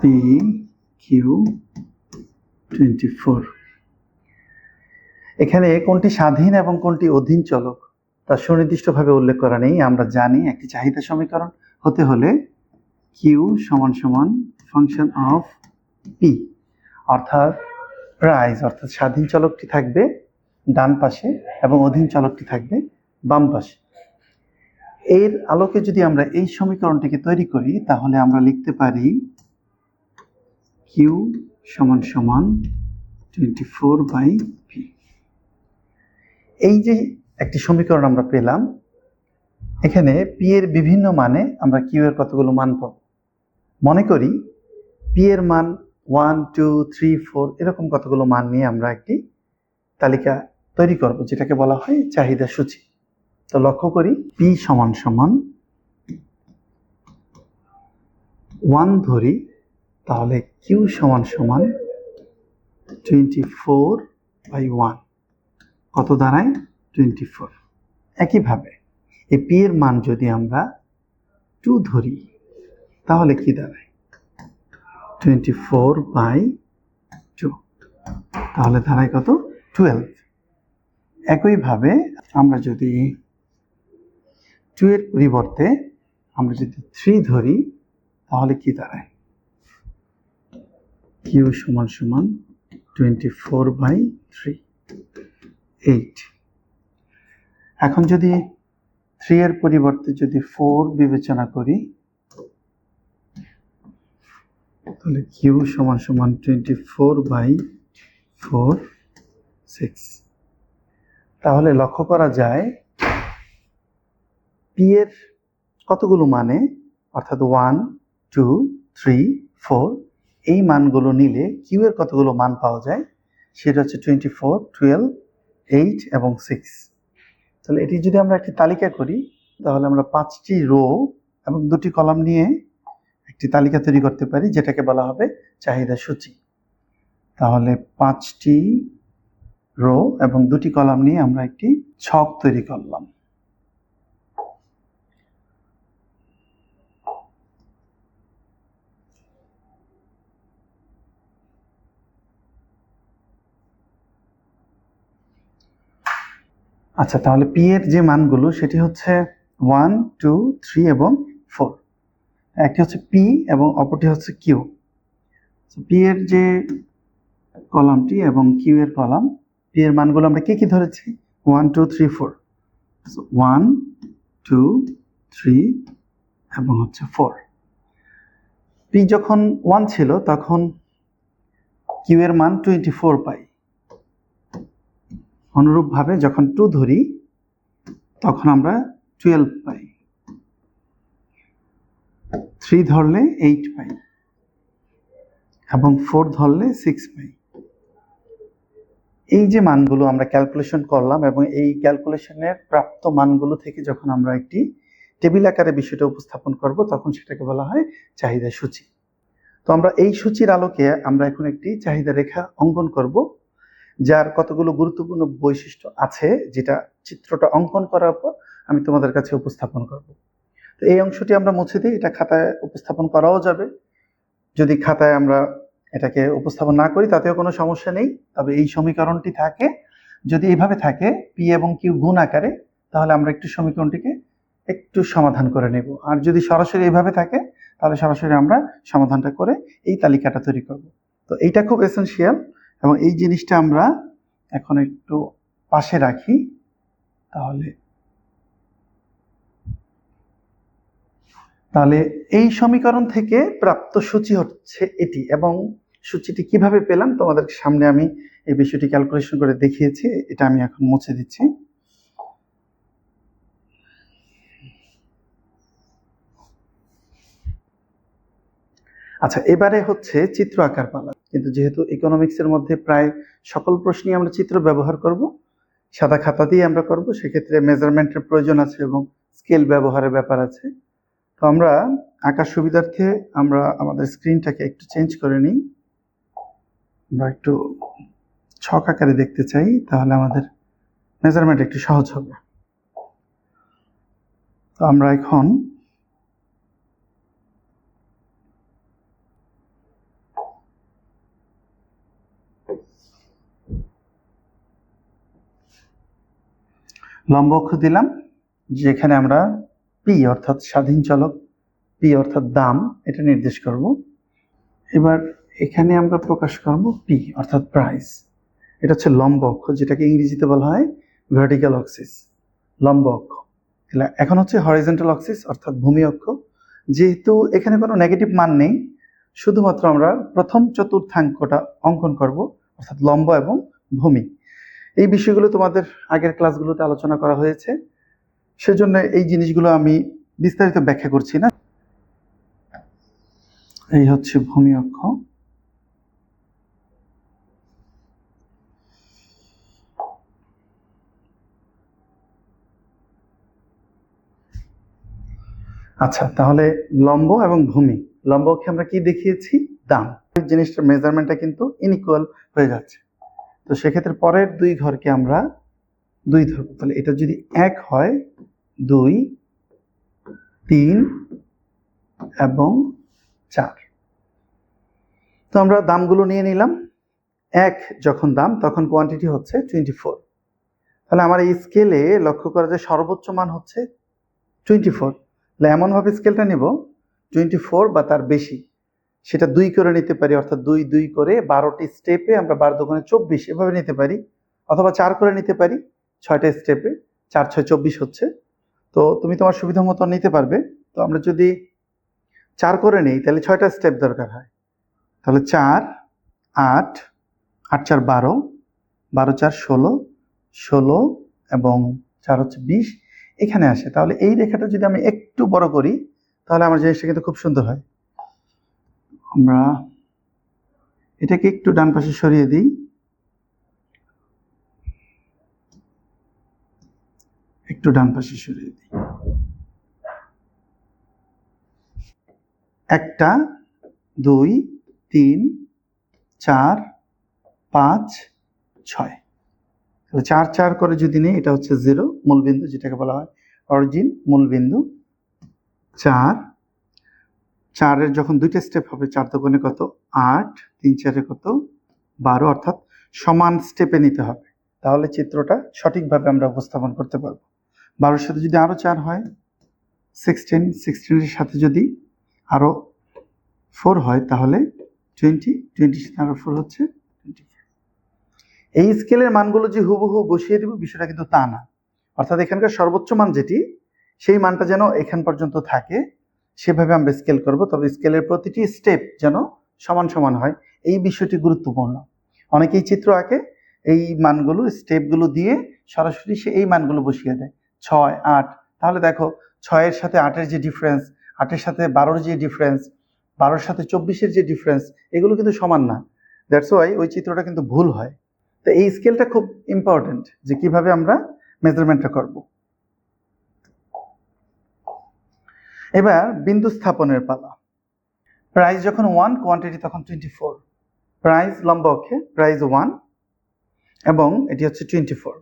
P Q 24। এখানে কোনটি স্বাধীন এবং কোনটি অধীন চলক তা সুনির্দিষ্টভাবে উল্লেখ করা নেই। আমরা জানি একটি চাহিদা সমীকরণ হতে হলে কিউ সমান সমান ফাংশন অফ পি, অর্থাৎ প্রাইস অর্থাৎ স্বাধীন চলকটি থাকবে ডান পাশে এবং অধীন চলকটি থাকবে বাম পাশে। এর আলোকে যদি আমরা এই সমীকরণটিকে তৈরি করি তাহলে আমরা লিখতে পারি কিউ সমান সমান 24/p। এই যে একটি সমীকরণ আমরা পেলাম, এখানে পি এর বিভিন্ন মানে আমরা কিউ এর কতগুলো মান পাব। মনে করি পি এর মান 1, 2, 3, 4 এরকম কতগুলো মান নিয়ে আমরা একটি তালিকা তৈরি করব, যেটাকে বলা হয় চাহিদা সূচি। তো লক্ষ্য করি পি সমান সমান 1 ধরি, তাহলে কিউ সমান সমান 24/1 কত দাঁড়ায় 24। একইভাবে এই পি এর মান যদি আমরা 2 ধরি তাহলে কি দাঁড়ায় 24/2, তাহলে দাঁড়ায় কত 12। একইভাবে আমরা যদি 2 এর পরিবর্তে আমরা যদি 3 ধরি তাহলে কি দাঁড়ায় কিউ সমান সমান 24/3, 8। এখন যদি 3 এর পরিবর্তে যদি 4 বিবেচনা করি তাহলে কিউ সমান সমান 24/4, 6। তাহলে লক্ষ্য করা যায় পি এর কতগুলো মানে অর্থাৎ 1, 2, 3, 4 এই মানগুলো নিলে কিউ এর কতগুলো মান পাওয়া যায় সেটা হচ্ছে 24, 12, 8 এবং 6। তাহলে এটি যদি আমরা একটি তালিকা করি তাহলে আমরা 5টি রো এবং 2টি কলাম নিয়ে একটি তালিকা তৈরি করতে পারি, যেটাকে বলা হবে চাহিদা সূচি। তাহলে 5টি রো এবং 2টি কলাম নিয়ে আমরা একটি ছক তৈরি করলাম। আচ্ছা, তাহলে পি এর যে মানগুলো সেটি হচ্ছে 1, 2, 3 এবং 4। একটি হচ্ছে পি এবং অপরটি হচ্ছে কিউ। পি এর যে কলামটি এবং কিউ এর কলাম, পি এর মানগুলো আমরা কি ধরেছি 1, 2, 3, 4। 1, 2, 3 এবং হচ্ছে 4। পি যখন 1 ছিল তখন কিউ এর মান 24 পাই। অনুরূপভাবে যখন 2 ধরি তখন আমরা 12 পাই, 3 ধরলে 8 পাই এবং 4 ধরলে 6 পাই। এই যে মানগুলো আমরা ক্যালকুলেশন করলাম এবং এই ক্যালকুলেশনের প্রাপ্ত মানগুলো থেকে যখন আমরা একটি টেবিল আকারে বিষয়টা উপস্থাপন করব তখন সেটাকে বলা হয় চাহিদা সূচি। তো আমরা এই সূচির আলোকে আমরা এখন একটি চাহিদা রেখা অঙ্কন করব, যার কতগুলো গুরুত্বপূর্ণ বৈশিষ্ট্য আছে, যেটা চিত্রটা অঙ্কন করার পর আমি তোমাদের কাছে উপস্থাপন করব। তো এই অংশটি আমরা মুছে দিই, এটা খাতায় উপস্থাপন করাও যাবে। যদি খাতায় আমরা এটাকে উপস্থাপন না করি তাতেও কোনো সমস্যা নেই, তবে এই সমীকরণটি থাকে যদি এইভাবে থাকে পি এবং কিউ গুণ আকারে, তাহলে আমরা একটু সমীকরণটিকে একটু সমাধান করে নেব। আর যদি সরাসরি এইভাবে থাকে তাহলে সরাসরি আমরা সমাধানটা করে এই তালিকাটা তৈরি করব। তো এইটা খুব এসেনশিয়াল এবং এই জিনিসটা আমরা এখন একটু পাশে রাখি। তাহলে এই সমীকরণ থেকে প্রাপ্ত সূচি হচ্ছে এটি, এবং সূচিটি কিভাবে পেলাম তোমাদের সামনে আমি এই বিষয়টি ক্যালকুলেশন করে দেখিয়েছি। এটা আমি এখন মুছে দিচ্ছি। আচ্ছা, এবারে হচ্ছে চিত্র আঁকার পালা। কিন্তু যেহেতু ইকোনমিক্সের মধ্যে প্রায় সকল প্রশ্নই আমরা চিত্র ব্যবহার করব, সাদা খাতা দিয়ে আমরা করব, সেক্ষেত্রে মেজারমেন্টের প্রয়োজন আছে এবং স্কেল ব্যবহারের ব্যাপার আছে। তো আমরা আঁকার সুবিধার্থে আমরা আমাদের স্ক্রিনটাকে একটু চেঞ্জ করে নিই। আমরা একটু ছক আকারে দেখতে চাই, তাহলে আমাদের মেজারমেন্ট একটু সহজ হবে। তো আমরা এখন লম্ব অক্ষ দিলাম, যেখানে আমরা পি অর্থাৎ স্বাধীন চলক, পি অর্থাৎ দাম, এটা নির্দেশ করব। এবার এখানে আমরা প্রকাশ করব পি অর্থাৎ প্রাইস। এটা হচ্ছে লম্ব অক্ষ, যেটাকে ইংরেজিতে বলা হয় ভার্টিক্যাল অক্সিস, লম্ব অক্ষ। এখন হচ্ছে হরিজন্টাল অক্সিস অর্থাৎ ভূমি অক্ষ। যেহেতু এখানে কোনো নেগেটিভ মান নেই, শুধুমাত্র আমরা প্রথম চতুর্থাংশটা অঙ্কন করব, অর্থাৎ লম্ব এবং ভূমি। এই বিষয়গুলো তোমাদের আগের ক্লাসগুলোতে আলোচনা করা হয়েছে, সেজন্য এই জিনিসগুলো আমি বিস্তারিত ব্যাখ্যা করছি না। এই হচ্ছে ভূমি অক্ষ, আচ্ছা তাহলে লম্ব এবং ভূমি। লম্ব অক্ষে আমরা কি দেখিয়েছি? দাম। জিনিসটার মেজারমেন্টটা কিন্তু ইনইকুয়াল হয়ে যাচ্ছে, তো সেক্ষেত্রে পরের দুই ঘরকে আমরা 2 ধরবো। তাহলে এটা যদি 1 হয়, 2, 3 এবং 4। তো আমরা দামগুলো নিয়ে নিলাম। 1 যখন দাম, তখন কোয়ান্টিটি হচ্ছে 24। তাহলে আমার এই স্কেলে লক্ষ্য করা যায় সর্বোচ্চ মান হচ্ছে 24। তাহলে এমনভাবে স্কেলটা নেব 24 বা তার বেশি, সেটা 2 করে নিতে পারি, অর্থাৎ 2 2 করে 12টি স্টেপে আমরা 12 দোকানে 24 এভাবে নিতে পারি, অথবা 4 করে নিতে পারি 6টা স্টেপে, 4 6 24 হচ্ছে। তো তুমি তোমার সুবিধা মতো নিতে পারবে। তো আমরা যদি 4 করে নিই তাহলে 6টা স্টেপ দরকার হয়। তাহলে 4 8 8 4 12, 12 4 16, 16 এবং 4 হচ্ছে 20 এখানে আসে। তাহলে এই রেখাটা যদি আমি একটু বড় করি, তাহলে আমার জিনিসটা কিন্তু খুব সুন্দর হয়। আমরা এটাকে একটু ডান পাশে সরিয়ে দিই, একটু ডান পাশে সরিয়ে দিই। 1 2 3 4 5 6। তাহলে 4 4 করে যদি নেই, এটা হচ্ছে 0 মূলবিন্দু, যেটাকে বলা হয় অরিজিন মূলবিন্দু। 4 4 এর যখন 2টা স্টেপ হবে, 4 দোকানে কত 8, 3 4 কত 12, অর্থাৎ সমান স্টেপে নিতে হবে, তাহলে চিত্রটা সঠিকভাবে আমরা উপস্থাপন করতে পারবো। 12 এর সাথে যদি আরো 4 হয় 16, 16 এর সাথে যদি আরো 4 হয় তাহলে 20, 20 এর সাথে আরো 4 হচ্ছে 24। এই স্কেলের মানগুলো যে হুবহু বসিয়ে দেব বিষয়টা কিন্তু তা না, অর্থাৎ এখানকার সর্বোচ্চ মান যেটি, সেই মানটা যেন এখান পর্যন্ত থাকে সেভাবে আমরা স্কেল করব। তবে স্কেলের প্রতিটি স্টেপ যেন সমান সমান হয়, এই বিষয়টি গুরুত্বপূর্ণ। অনেকেই চিত্র আঁকে এই মানগুলো স্টেপগুলো দিয়ে সরাসরি সে এই মানগুলো বসিয়ে দেয় 6 8। তাহলে দেখো 6 এর সাথে 8 এর যে ডিফারেন্স, 8 এর সাথে 12 এর যে ডিফারেন্স, 12 এর সাথে 24 এর যে ডিফারেন্স, এগুলো কিন্তু সমান না। দ্যাটস ওয়াই ওই চিত্রটা কিন্তু ভুল হয়। তো এই স্কেলটা খুব ইম্পর্টেন্ট, যে কিভাবে আমরা মেজারমেন্টটা করব। এবার বিন্দু স্থাপনের পালা। প্রাইস যখন 1, কোয়ান্টিটি তখন 24। প্রাইস লম্ব অক্ষে প্রাইস 1 এবং এটি হচ্ছে 24।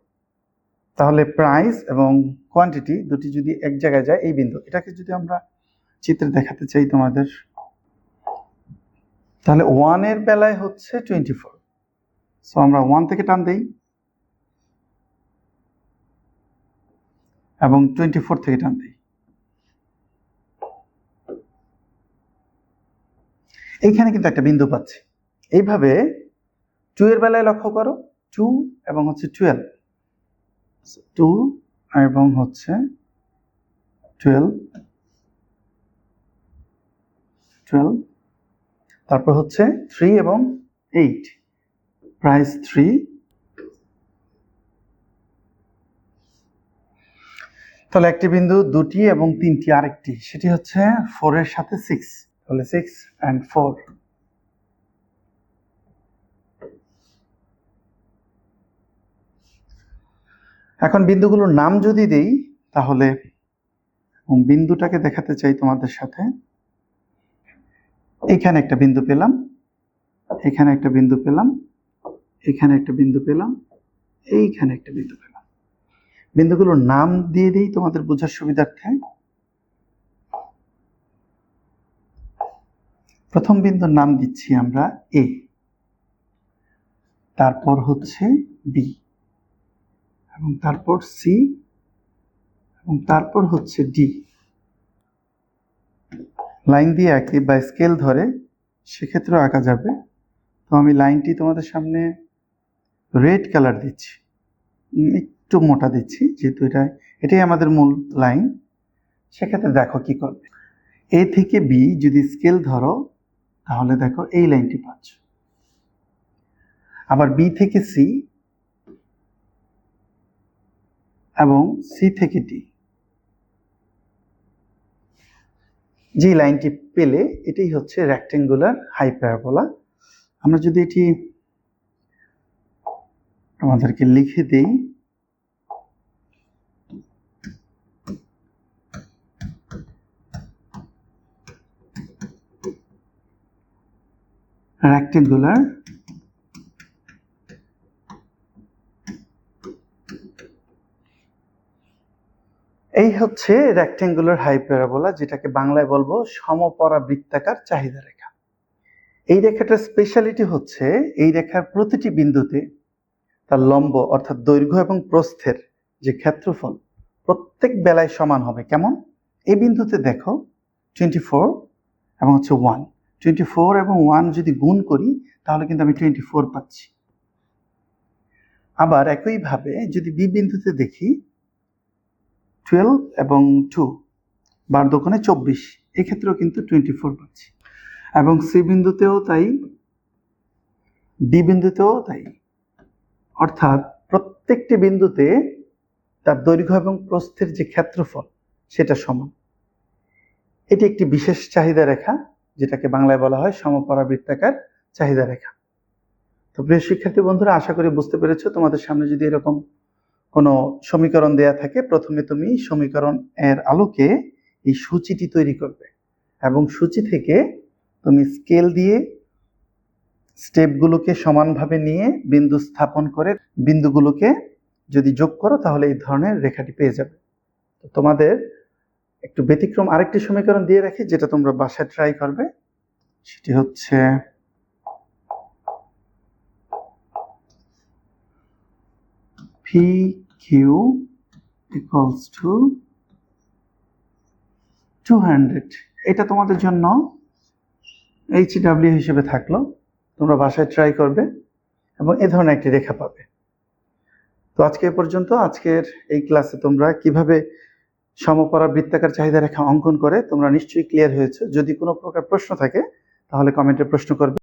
তাহলে প্রাইস এবং কোয়ান্টিটি দুটি যদি এক জায়গায় যায়, এই বিন্দু, এটাকে যদি আমরা চিত্রে দেখাতে চাই তোমাদের, তাহলে 1 এর বেলায় হচ্ছে 24। সো আমরা 1 থেকে টান দেই এবং 24 থেকে টান দেই। এইখানে কিন্তু একটা বিন্দু পাচ্ছি। এইভাবে 2 এর বেলায় লক্ষ্য করো, 2 এবং হচ্ছে 12, 2 এবং হচ্ছে 12, 12, তারপর হচ্ছে 3 এবং 8, প্রাইস 3। তাহলে একটি বিন্দু, দুটি এবং তিনটি আরেকটি, সেটি হচ্ছে 4 এর সাথে 6, তাহলে 6 and 4। এখন বিন্দুগুলোর নাম যদি দেই, তাহলে বিন্দুটাকে দেখাতে চাই তোমাদের সাথে। এখানে একটা বিন্দু পেলাম, এখানে একটা বিন্দু পেলাম, এখানে একটা বিন্দু পেলাম, এইখানে একটা বিন্দু পেলাম। বিন্দুগুলোর নাম দিয়ে দিই তোমাদের বোঝার সুবিধার্থে। প্রথম বিন্দুর নাম দিচ্ছি আমরা এ, তারপর হচ্ছে বি, এবং তারপর সি এবং তারপর হচ্ছে ডি। লাইন দিয়ে আঁকি বা স্কেল ধরে সেক্ষেত্রেও আঁকা যাবে। তো আমি লাইনটি তোমাদের সামনে রেড কালার দিচ্ছি, একটু মোটা দিচ্ছি, যেহেতু এটাই আমাদের মূল লাইন। সেক্ষেত্রে দেখো কি করবে, এ থেকে বি যদি স্কেল ধরো তাহলে দেখো এই লাইনটি পাচ্ছ। আবার বি থেকে সি এবং সি থেকে ডি, যে লাইনটি পেলে এটাই হচ্ছে রেক্টেঙ্গুলার হাইপারবোলা। আমরা যদি এটি আমাদেরকে লিখে দেই, রেক্টেঙ্গুলার এই হচ্ছে রেক্টেঙ্গুলার হাইপারবোলা, যেটাকে বাংলায় বলবো সমপরাবৃত্তাকার চাহিদা রেখা। এই রেখাটার স্পেশালিটি হচ্ছে এই রেখার প্রতিটি বিন্দুতে তার লম্ব অর্থাৎ দৈর্ঘ্য এবং প্রস্থের যে ক্ষেত্রফল প্রত্যেক বেলায় সমান হবে। কেমন? এই বিন্দুতে দেখো 24 এবং হচ্ছে 1, 24 এবং 1 যদি গুণ করি তাহলে কিন্তু আমি 24 পাচ্ছি। আবার একইভাবে যদি বি বিন্দুতে দেখি 12 এবং 2 বার দোকানে 24, এক্ষেত্রেও কিন্তু 24 পাচ্ছি। এবং সি বিন্দুতেও তাই, ডি বিন্দুতেও তাই। অর্থাৎ প্রত্যেকটি বিন্দুতে তার দৈর্ঘ্য এবং প্রস্থের যে ক্ষেত্রফল সেটা সমান। এটি একটি বিশেষ চাহিদা রেখা, যেটাকে বাংলায় বলা হয় সমপরাবৃত্তাকার চাহিদা রেখা। তো প্রিয় শিক্ষার্থী বন্ধুরা, আশা করি বুঝতে পেরেছো। তোমাদের সামনে যদি এরকম কোনো সমীকরণ দেয়া থাকে, প্রথমে তুমি সমীকরণ এর আলোকে এই সূচিটি তৈরি করবে এবং সূচি থেকে তুমি স্কেল দিয়ে স্টেপগুলোকে সমানভাবে নিয়ে বিন্দু স্থাপন করে বিন্দুগুলোকে যদি যোগ করো তাহলে এই ধরনের রেখাটি পেয়ে যাবে। তো তোমাদের একটু ব্যতিক্রম আরেকটি সমীকরণ দিয়ে রাখি, যেটা তোমরা বাসায় ট্রাই করবে। সেটি হচ্ছে PQ equals to 200। এটা তোমাদের জন্য HW হিসেবে থাকলো, তোমরা বাসায় ট্রাই করবে এবং এ ধরনের একটি রেখা পাবে। তো আজকে এ পর্যন্ত। আজকের এই ক্লাসে তোমরা কিভাবে সমপরাবৃত্তাকার চাহিদা রেখা অঙ্কন করে তোমরা নিশ্চয়ই ক্লিয়ার হয়েছে। যদি কোনো প্রকার প্রশ্ন থাকে তাহলে কমেন্টে প্রশ্ন করবে।